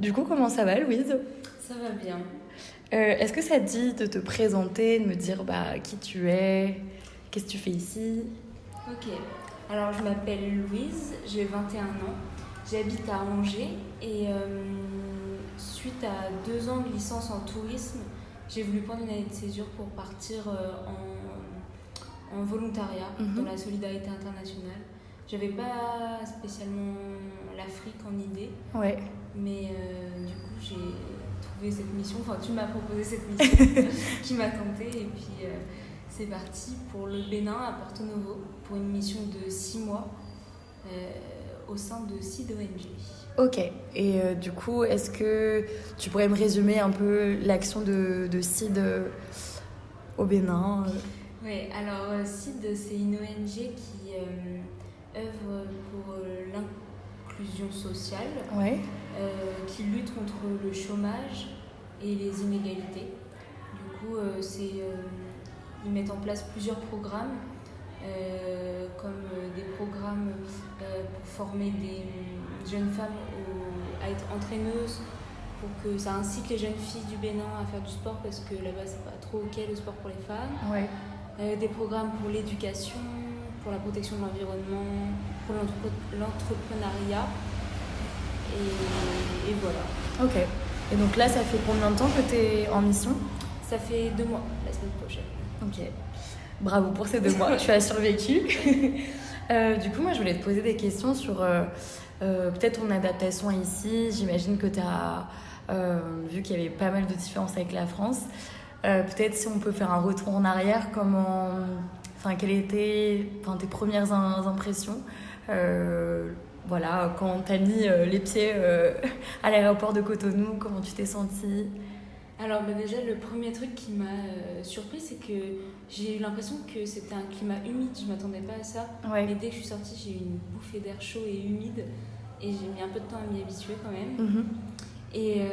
Du coup, comment ça va, Louise? Ça va bien. Est-ce que ça te dit de te présenter, de me dire qui tu es, qu'est-ce que tu fais ici? Ok. Alors, je m'appelle Louise, j'ai 21 ans. J'habite à Angers et suite à 2 ans de licence en tourisme, j'ai voulu prendre une année de césure pour partir en volontariat dans la solidarité internationale. J'avais pas spécialement l'Afrique en idée, Ouais. mais du coup j'ai trouvé cette mission, enfin tu m'as proposé cette mission qui m'a tentée et puis c'est parti pour le Bénin à Porto Novo pour une mission de 6 mois au sein de CID ONG. Ok, et du coup, est-ce que tu pourrais me résumer un peu l'action de CID au Bénin? Oui, alors CID c'est une ONG qui œuvre pour l'inclusion sociale, Ouais. qui lutte contre le chômage et les inégalités. Du coup, ils mettent en place plusieurs programmes, comme des programmes pour former des jeunes femmes à être entraîneuses, pour que ça incite les jeunes filles du Bénin à faire du sport, parce que là-bas c'est pas trop ok le sport pour les femmes. Ouais. Des programmes pour l'éducation, pour la protection de l'environnement, pour l'entrepreneuriat. Et voilà. Ok. Et donc là, ça fait combien de temps que tu es en mission? Ça fait 2 mois, la semaine prochaine. Ok. Bravo pour ces 2 mois, tu as survécu. Du coup, moi, je voulais te poser des questions sur peut-être ton adaptation ici. J'imagine que tu as vu qu'il y avait pas mal de différences avec la France. Peut-être si on peut faire un retour en arrière, quelles étaient tes premières impressions voilà, quand tu as mis les pieds à l'aéroport de Cotonou, comment tu t'es sentie? Alors déjà, le premier truc qui m'a surpris, c'est que j'ai eu l'impression que c'était un climat humide. Je ne m'attendais pas à ça. Ouais. Et dès que je suis sortie, j'ai eu une bouffée d'air chaud et humide. Et j'ai mis un peu de temps à m'y habituer quand même. Et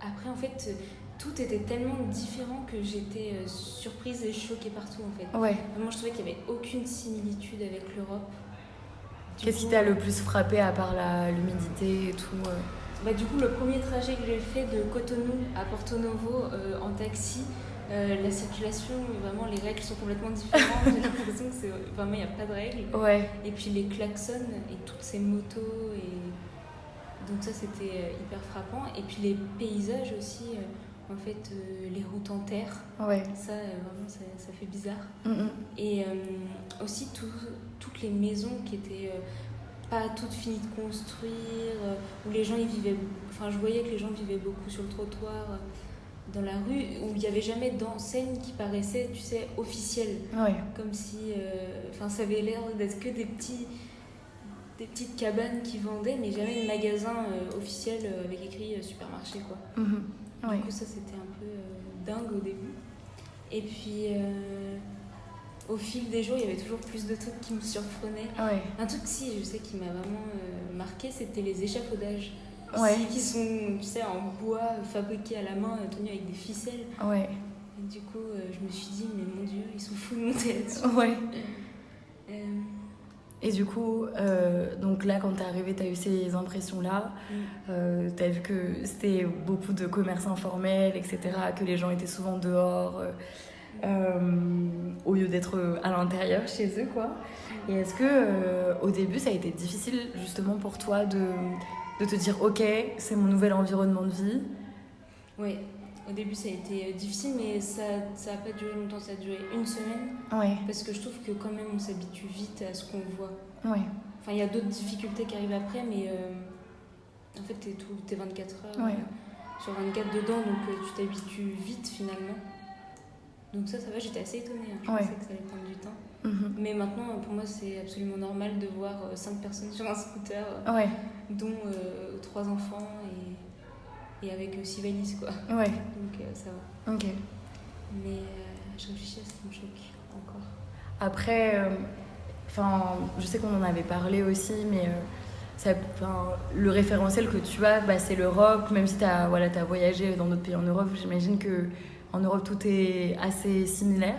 après, en fait, tout était tellement différent que j'étais surprise et choquée partout, en fait. Ouais. Vraiment, je trouvais qu'il n'y avait aucune similitude avec l'Europe. Qu'est-ce qui t'a le plus frappé à part l'humidité et tout Du coup, le premier trajet que j'ai fait de Cotonou à Porto Novo en taxi, la circulation, vraiment, les règles sont complètement différentes. J'ai l'impression que vraiment, il n'y a pas de règles. Ouais. Et puis les klaxons et toutes ces motos. Et donc ça, c'était hyper frappant. Et puis les paysages aussi, en fait, les routes en terre. Ouais. Ça, vraiment, ça fait bizarre. Et aussi toutes les maisons qui étaient pas toutes finies de construire, où les gens y vivaient. Enfin, je voyais que les gens vivaient beaucoup sur le trottoir, dans la rue, où il n'y avait jamais d'enseigne qui paraissait, tu sais, officielle. Ouais. Comme si, ça avait l'air d'être que des petites cabanes qui vendaient, mais jamais de magasin officiel avec écrit supermarché, quoi. Ouais. Du coup, ça, c'était un peu dingue au début. Et puis, au fil des jours, il y avait toujours plus de trucs qui me surprenaient. Ouais. Un truc, je sais, qui m'a vraiment marqué, c'était les échafaudages. Ouais. Qui sont, tu sais, en bois, fabriqués à la main, tenus avec des ficelles. Ouais. Et du coup, je me suis dit, mais mon Dieu, ils sont fous de monter là-dessus. Ouais. Et du coup, donc là, quand t'es arrivée, t'as eu ces impressions-là. T'as vu que c'était beaucoup de commerce informel, etc., que les gens étaient souvent dehors, au lieu d'être à l'intérieur chez eux, quoi. Et est-ce que, au début, ça a été difficile, justement, pour toi de te dire, ok, c'est mon nouvel environnement de vie? Oui. Au début, ça a été difficile, mais ça n'a pas duré longtemps, ça a duré 1 semaine. Ouais. Parce que je trouve que quand même, on s'habitue vite à ce qu'on voit. Ouais. Enfin, il y a d'autres difficultés qui arrivent après, mais en fait, t'es 24 heures sur 24 dedans, donc tu t'habitues vite finalement. Donc ça va, j'étais assez étonnée. Je pensais que ça allait prendre du temps. Mais maintenant, pour moi, c'est absolument normal de voir 5 personnes sur un scooter, dont 3 enfants et avec 6 valises, quoi. Ouais. Donc ça va. Ok. Mais je réfléchis à ce qui me choque encore. Après, je sais qu'on en avait parlé aussi, mais le référentiel que tu as, c'est l'Europe. Même si tu as voyagé dans d'autres pays en Europe, j'imagine qu'en Europe, tout est assez similaire.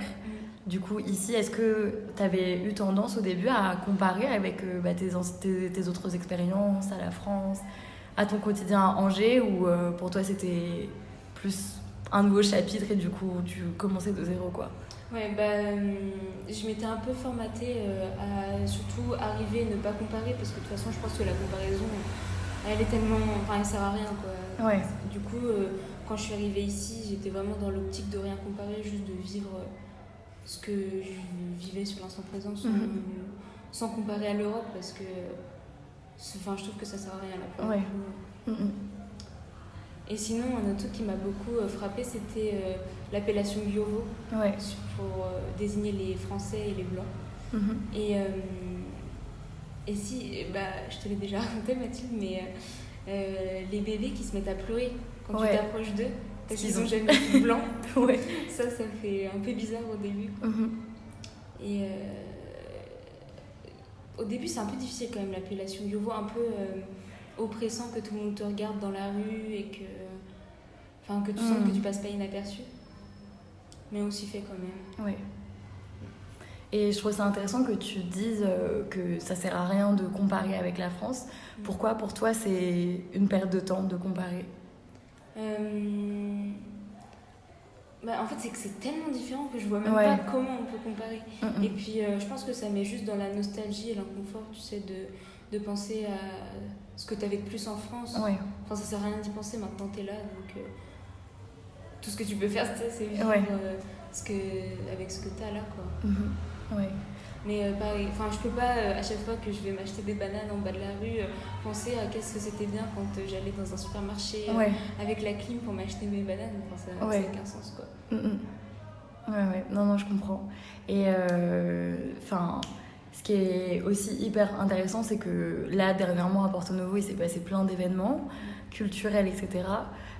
Du coup, ici, est-ce que tu avais eu tendance au début à comparer avec tes autres expériences à la France, à ton quotidien à Angers ou pour toi c'était plus un nouveau chapitre et du coup tu commençais de zéro quoi? Ouais, je m'étais un peu formatée à surtout arriver et ne pas comparer parce que de toute façon, je pense que la comparaison, elle est tellement. Enfin, elle sert à rien quoi. Ouais. Du coup, quand je suis arrivée ici, j'étais vraiment dans l'optique de rien comparer, juste de vivre ce que je vivais sur l'instant présent sans comparer à l'Europe parce que. Enfin, je trouve que ça sert à rien là. Ouais. Et sinon, un autre truc qui m'a beaucoup frappé, c'était l'appellation Yovo pour désigner les Français et les Blancs. Et si, je te l'ai déjà raconté Mathilde, mais les bébés qui se mettent à pleurer quand tu t'approches d'eux, parce qu'ils ont jamais vu blanc, ça fait un peu bizarre au début. Et au début, c'est un peu difficile quand même l'appellation Yovo, un peu oppressant que tout le monde te regarde dans la rue et que tu sens que tu passes pas inaperçu. Mais on s'y fait quand même. Ouais. Et je trouve ça intéressant que tu dises que ça sert à rien de comparer avec la France. Pourquoi pour toi c'est une perte de temps de comparer? En fait, c'est que c'est tellement différent que je vois même pas comment on peut comparer. Et puis, je pense que ça met juste dans la nostalgie et l'inconfort, tu sais, de penser à ce que tu avais de plus en France. Enfin, ça sert à rien d'y penser, maintenant t'es là, donc tout ce que tu peux faire, c'est vivre avec ce que t'as là, quoi. Mais pareil, enfin, je peux pas, à chaque fois que je vais m'acheter des bananes en bas de la rue, penser à qu'est-ce que c'était bien quand j'allais dans un supermarché avec la clim pour m'acheter mes bananes. Enfin, ça n'a aucun sens, quoi. Non, je comprends. Et ce qui est aussi hyper intéressant, c'est que là, dernièrement, à Porto Novo, il s'est passé plein d'événements culturels, etc.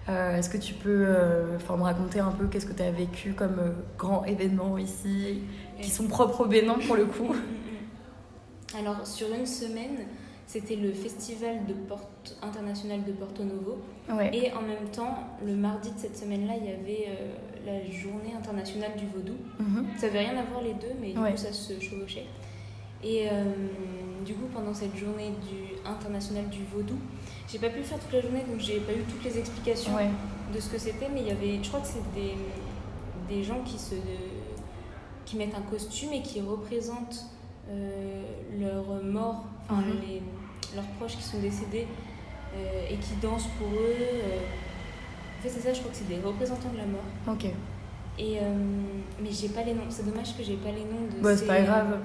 Est-ce que tu peux me raconter un peu qu'est-ce que tu as vécu comme grands événements ici, qui sont propres au Bénin pour le coup? Alors, sur une semaine, c'était le festival international de Porto Novo. Et en même temps, le mardi de cette semaine-là, il y avait la journée internationale du vaudou. Ça n'avait rien à voir les deux, mais du coup, ça se chevauchait. Et du coup, pendant cette journée internationale du vaudou, j'ai pas pu le faire toute la journée, donc j'ai pas eu toutes les explications de ce que c'était, mais il y avait, je crois que c'est des gens qui mettent un costume et qui représentent leurs morts, leurs proches qui sont décédés et qui dansent pour eux. En fait, c'est ça, je crois que c'est des représentants de la mort. Et, mais j'ai pas les noms, c'est dommage que j'ai pas les noms de c'est pas grave.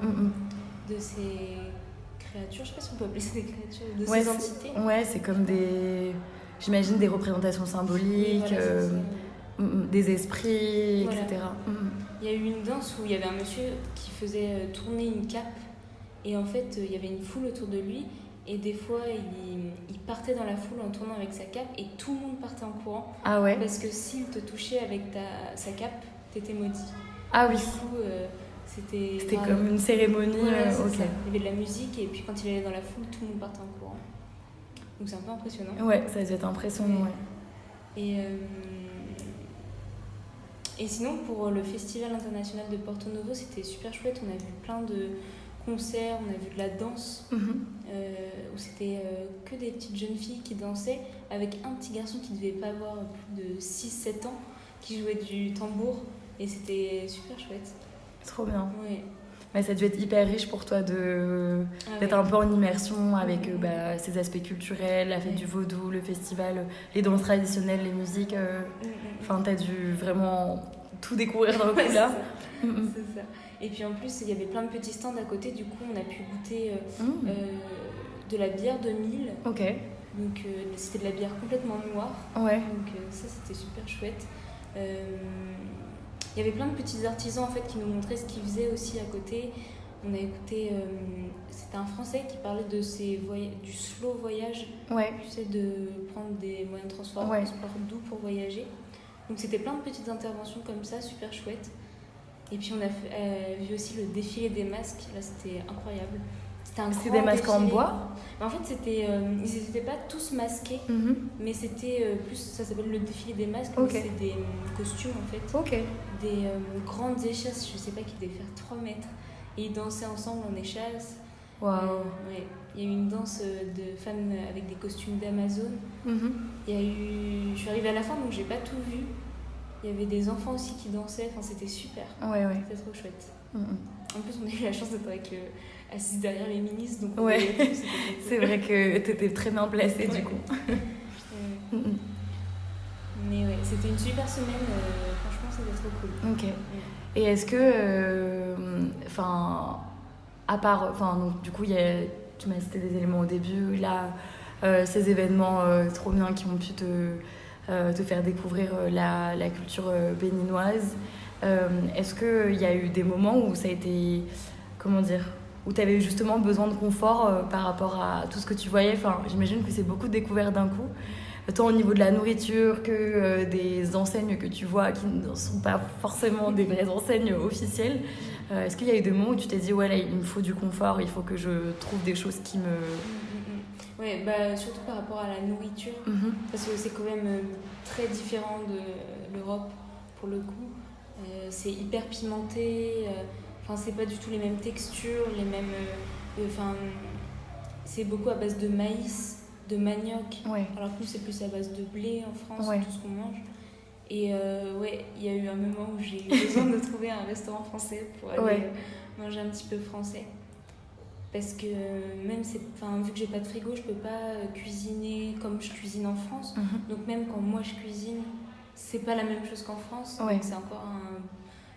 De ces créatures, je sais pas si on peut appeler ça des créatures, de ces entités. C'est comme j'imagine des représentations symboliques, des esprits, etc. Il y a eu une danse où il y avait un monsieur qui faisait tourner une cape et en fait il y avait une foule autour de lui et des fois il partait dans la foule en tournant avec sa cape et tout le monde partait en courant. Parce que s'il te touchait avec sa cape, t'étais maudit. Du coup, c'était comme une cérémonie. Il y avait de la musique et puis quand il allait dans la foule, tout le monde partait en courant. Donc c'est un peu impressionnant. Ça devait être impressionnant. Et sinon, pour le Festival international de Porto Novo, c'était super chouette. On a vu plein de concerts, on a vu de la danse, où c'était que des petites jeunes filles qui dansaient, avec un petit garçon qui devait pas avoir plus de 6-7 ans, qui jouait du tambour. Et c'était super chouette. Trop bien. Mais ça a dû être hyper riche pour toi d'être un peu en immersion avec ces aspects culturels, la fête du vaudou, le festival, les danses traditionnelles, les musiques. T'as dû vraiment tout découvrir d'un coup là. C'est ça. Et puis en plus, il y avait plein de petits stands à côté. Du coup, on a pu goûter de la bière de Mille. Donc c'était de la bière complètement noire. Donc ça, c'était super chouette. Il y avait plein de petits artisans en fait qui nous montraient ce qu'ils faisaient aussi à côté. On a écouté, c'était un Français qui parlait de du slow voyage. Tu sais, de prendre des moyens de transport doux pour voyager. Donc c'était plein de petites interventions comme ça, super chouettes. Et puis on a vu aussi le défilé des masques. Là, c'était incroyable. C'était des masques en bois. En fait, ils n'étaient pas tous masqués, mais c'était plus, ça s'appelle le défilé des masques, mais c'est des costumes en fait, des grandes échasses, je sais pas, qui devaient faire 3 mètres, et ils dansaient ensemble en échasse. Il y a eu une danse de femmes avec des costumes d'Amazon. Je suis arrivée à la fin, donc j'ai pas tout vu. Il y avait des enfants aussi qui dansaient, enfin, c'était super. Ouais. C'était trop chouette. En plus, on a eu la chance d'être assise derrière les ministres, donc ouais. Tout, cool. C'est vrai que t'étais très bien placée du coup. Mais ouais, c'était une super semaine, franchement, c'était trop cool. Ok. Et est-ce que, à part, donc, du coup, tu m'as cité des éléments au début, là, ces événements trop bien qui ont pu te faire découvrir la culture béninoise. Est-ce qu'il y a eu des moments où ça a été, où tu avais justement besoin de confort par rapport à tout ce que tu voyais? J'imagine que c'est beaucoup de découvertes d'un coup, tant au niveau de la nourriture que des enseignes que tu vois qui ne sont pas forcément des vraies enseignes officielles. Est-ce qu'il y a eu des moments où tu t'es dit, ouais, là, il me faut du confort, il faut que je trouve des choses qui me... Ouais, surtout par rapport à la nourriture, parce que c'est quand même très différent de l'Europe pour le coup. C'est hyper pimenté, c'est pas du tout les mêmes textures, les mêmes... c'est beaucoup à base de maïs, de manioc, alors que nous c'est plus à base de blé en France, tout ce qu'on mange. Et il y a eu un moment où j'ai eu besoin de trouver un restaurant français pour aller manger un petit peu français. Parce que même, vu que j'ai pas de frigo, je peux pas cuisiner comme je cuisine en France. Donc même quand moi je cuisine, c'est pas la même chose qu'en France. Donc c'est encore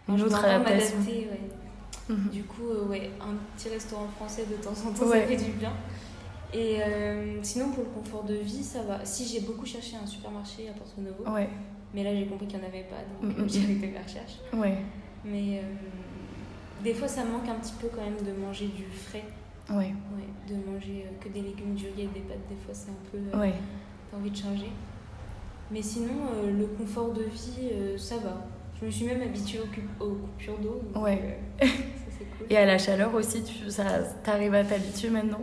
une autre adaptation. Du coup, un petit restaurant français de temps en temps, ça fait du bien. Et sinon, pour le confort de vie, ça va. Si, j'ai beaucoup cherché un supermarché à Porto Novo. Mais là, j'ai compris qu'il n'y en avait pas, donc j'ai arrêté la recherche. Mais des fois, ça manque un petit peu quand même de manger du frais. De manger que des légumes, du riz et des pâtes, des fois, c'est un peu... T'as envie de changer. Mais sinon, le confort de vie, ça va. Je me suis même habituée aux coupures d'eau. Donc, ça, c'est cool. Et à la chaleur aussi, t'arrives à t'habituer maintenant?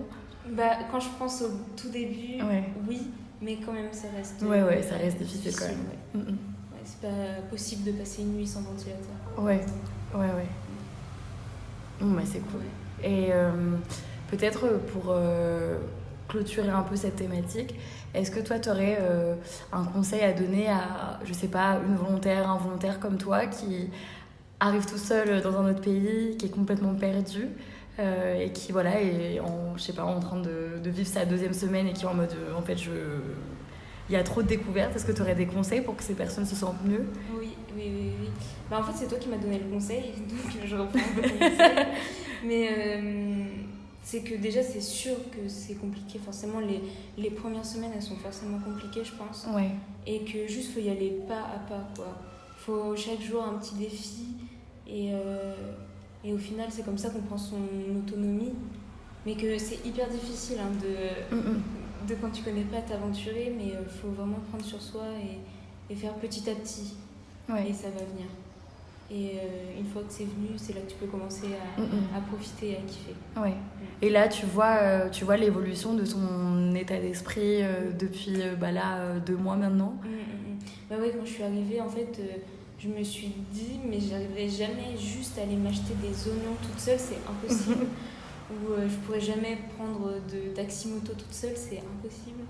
Quand je pense au tout début, oui, mais quand même, ça reste... ça reste difficile quand même. C'est pas possible de passer une nuit sans ventilateur. C'est cool. Et peut-être pour clôturer un peu cette thématique, est-ce que toi, tu aurais un conseil à donner à, je sais pas, une volontaire, un volontaire comme toi qui arrive tout seul dans un autre pays, qui est complètement perdu et qui est en train de vivre sa deuxième semaine et qui est en mode, il y a trop de découvertes. Est-ce que tu aurais des conseils pour que ces personnes se sentent mieux? Oui. En fait, c'est toi qui m'as donné le conseil, donc je reprends un peu ton conseil. Mais c'est que déjà, c'est sûr que c'est compliqué. Forcément, les premières semaines, elles sont forcément compliquées, je pense. Et que juste, faut y aller pas à pas, quoi. Faut chaque jour un petit défi. Et au final, c'est comme ça qu'on prend son autonomie. Mais que c'est hyper difficile de quand tu connais pas t'aventurer, mais faut vraiment prendre sur soi et faire petit à petit. Et ça va venir. Et une fois que c'est venu, c'est là que tu peux commencer à profiter et à kiffer. Et là, tu vois l'évolution de ton état d'esprit depuis 2 mois maintenant. Quand je suis arrivée, en fait, je me suis dit, mais j'arriverai jamais juste à aller m'acheter des oignons toute seule, c'est impossible. Ou je pourrais jamais prendre de taxi-moto toute seule, c'est impossible.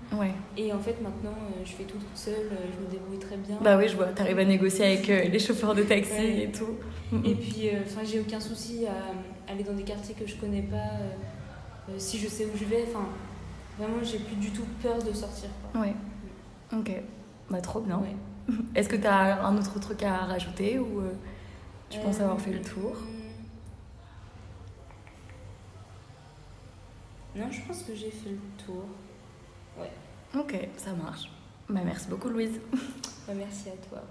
Et en fait, maintenant, je fais tout toute seule, je me débrouille très bien. Je vois, t'arrives à négocier avec les chauffeurs de taxi et tout. Et puis, j'ai aucun souci à aller dans des quartiers que je connais pas, si je sais où je vais. Vraiment, j'ai plus du tout peur de sortir, quoi. Ok, trop bien. Est-ce que t'as un autre truc à rajouter ou tu penses avoir fait le tour? Non, je pense que j'ai fait le tour. Ok, ça marche. Merci beaucoup, Louise. Merci à toi.